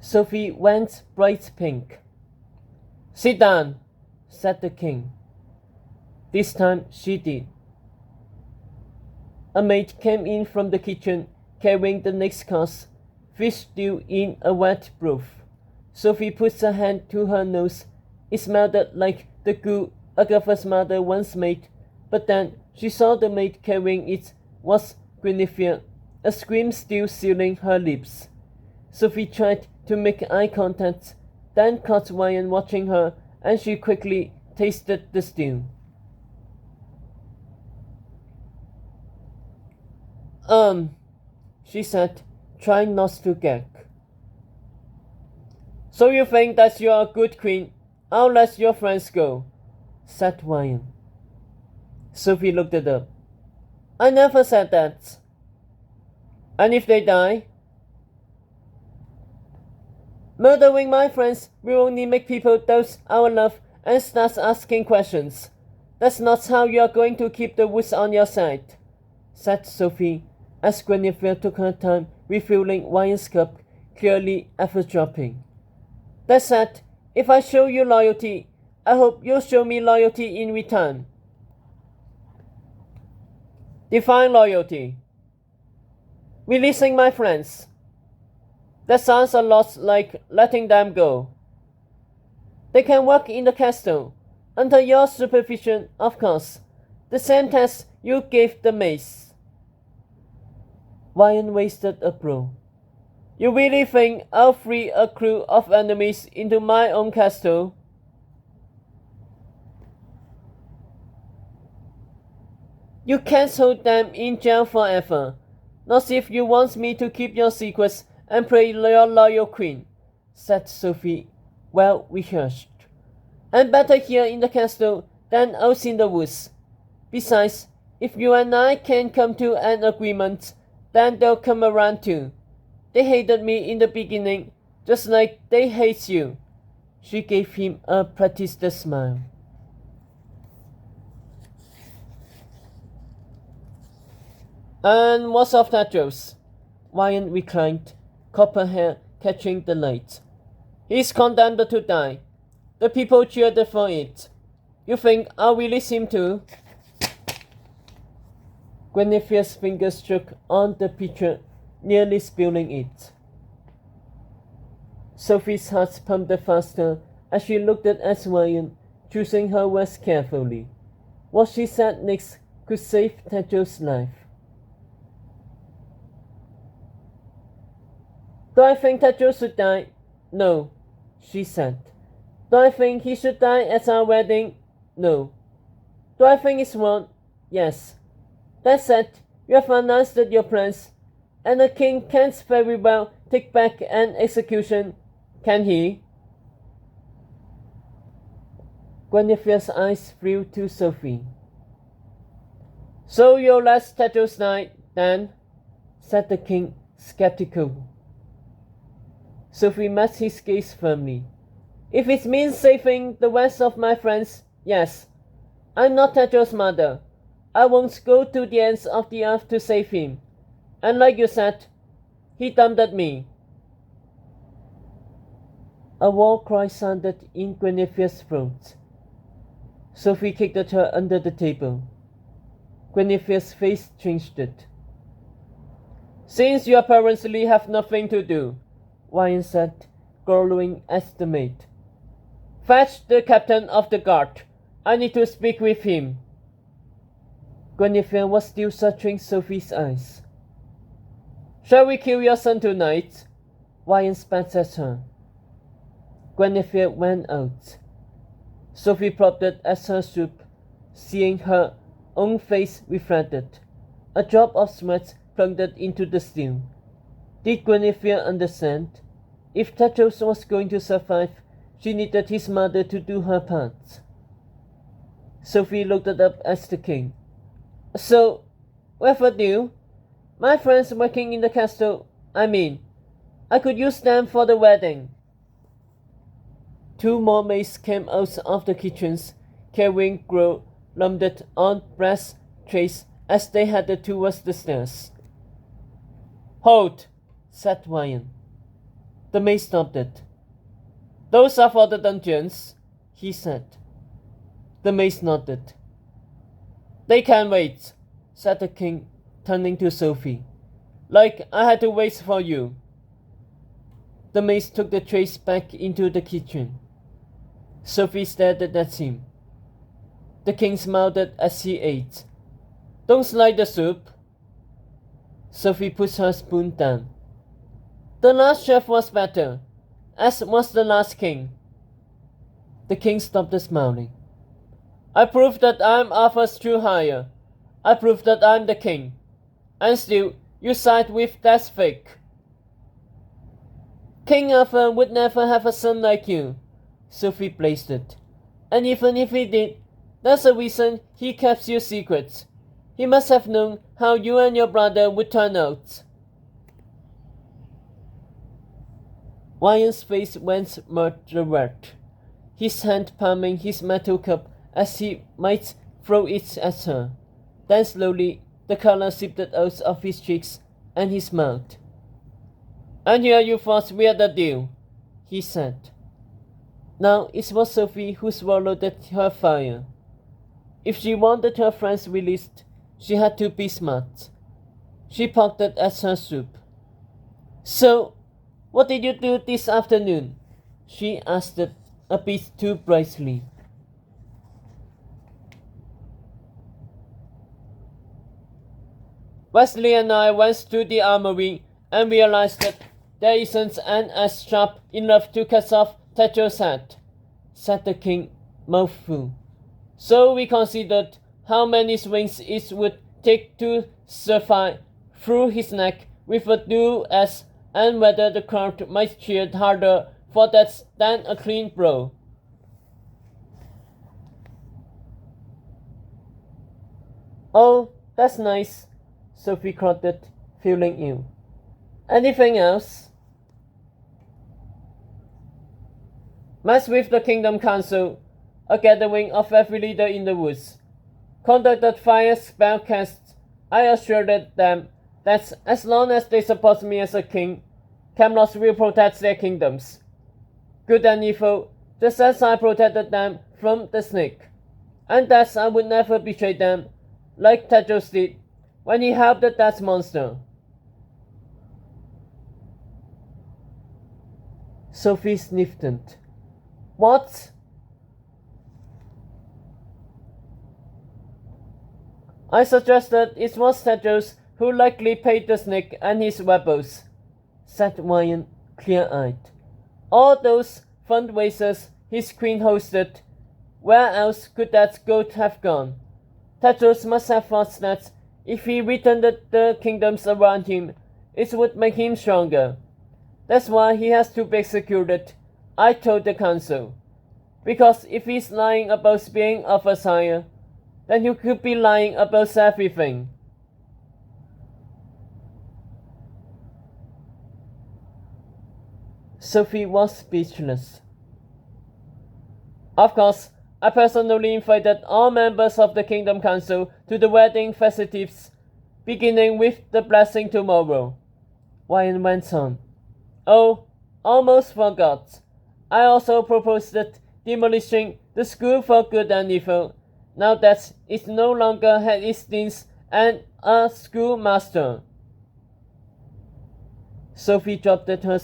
Sophie went bright pink. "Sit down," said the king. This time she did. A maid came in from the kitchen carrying the next course, fish stew in a wet broth. Sophie put her hand to her nose. It smelled like the goo Agatha's mother once made, but then she saw the maid carrying it was Guinevere, a scream still sealing her lips. Sophie tried to make eye contact, then caught Ryan watching her, and she quickly tasted the stew. She said, trying not to gag. "So you think that you're a good queen? I'll let your friends go," said Ryan. Sophie looked it up. "I never said that." "And if they die?" "Murdering my friends will only make people doubt our love and start asking questions. That's not how you're going to keep the woods on your side," said Sophie, as Guinevere took her time refilling Ryan's cup, clearly eavesdropping. "That said, if I show you loyalty, I hope you'll show me loyalty in return." "Define loyalty." "Releasing my friends." "That sounds a lot like letting them go." "They can work in the castle, under your supervision, of course, the same test you gave the mace." Ryan wasted a blow. "You really think I'll free a crew of enemies into my own castle?" "You can't hold them in jail forever. Not if you want me to keep your secrets and play your loyal queen," said Sophie, well rehearsed. "And better here in the castle than out in the woods. Besides, if you and I can come to an agreement, then they'll come around too. They hated me in the beginning, just like they hate you." She gave him a practiced smile. "And what's of Tedros?" Ryan reclined, copper hair catching the light. "He's condemned to die. The people cheered for it. You think I'll release him too?" Guinevere's fingers struck on the pitcher, nearly spilling it. Sophie's heart pumped faster as she looked at Ryan, choosing her words carefully. What she said next could save Tedros' life. "Do I think Tedros should die? No," she said. "Do I think he should die at our wedding? No. Do I think it's wrong? Yes. That said, you have announced your plans, and a king can't very well take back an execution, can he?" Guinevere's eyes flew to Sophie. "So you'll let Tedros die, then?" said the king, skeptical. Sophie met his gaze firmly. "If it means saving the rest of my friends, yes. I'm not Tedros' mother. I won't go to the ends of the earth to save him. And like you said, he dumped me." A war cry sounded in Guinevere's throat. Sophie kicked her under the table. Guinevere's face changed. "Since you apparently have nothing to do," Ryan said, glowering at the maid, "fetch the captain of the guard. I need to speak with him." Guinevere was still searching Sophie's eyes. "Shall we kill your son tonight?" Ryan spat at her. Guinevere went out. Sophie propped at her soup, seeing her own face reflected. A drop of sweat plunged into the stew. Did Guinevere understand? If Tedros was going to survive, she needed his mother to do her part. Sophie looked up at the king. "So, whatever new? My friends working in the castle, I could use them for the wedding." 2 more maids came out of the kitchens, carrying gruel lumped on brass trays as they headed towards the stairs. "Hold," said Ryan. The maid stopped it. Those are for the dungeons, he said. The maid nodded. They can wait, said the king, turning to Sophie. Like I had to wait for you. The maid took the trays back into the kitchen. Sophie stared at him. The king smiled as he ate. Don't like the soup? Sophie put her spoon down. The last chef was better, as was the last king. The king stopped smiling. I proved that I'm Arthur's true hire. I proved that I'm the king. And still, you side with that's fake. King Arthur would never have a son like you, Sophie blazed it. And even if he did, that's a reason he kept your secrets. He must have known how you and your brother would turn out. Ryan's face went murder red, his hand palming his metal cup as he might throw it at her. Then slowly the color seeped out of his cheeks and his mouth. And here you thought we had a deal, he said. Now it was Sophie who swallowed her fire. If she wanted her friends released, she had to be smart. She pocketed at her soup. So, what did you do this afternoon? She asked it a bit too brightly. Wesley and I went to the armory and realized that there isn't an as sharp enough to cut off Tetra's head, said the king, mouthful. So we considered how many swings it would take to survive through his neck with a duel-axe and whether the crowd might cheer harder for that than a clean blow. Oh, that's nice, Sophie grunted, feeling ill. Anything else? Mess with the Kingdom Council, a gathering of every leader in the woods. Conducted fire spellcasts. I assured them that as long as they support me as a king, Camelot will protect their kingdoms. Good and evil, just as I protected them from the snake. And that I would never betray them, like Tedros did when he helped that monster. Sophie sniffed. What? I suggested it was Tedros who likely paid the snake and his rebels, said Ryan, clear-eyed. All those fundraisers his queen hosted, where else could that gold have gone? Tedros must have thought that if he returned the kingdoms around him, it would make him stronger. That's why he has to be executed, I told the council. Because if he's lying about being of a sire, then he could be lying about everything. Sophie was speechless. Of course, I personally invited all members of the Kingdom Council to the wedding festivities, beginning with the blessing tomorrow. Ryan went on. Oh, almost forgot. I also proposed demolishing the school for good and evil, now that it no longer had its deans and a schoolmaster. Sophie dropped her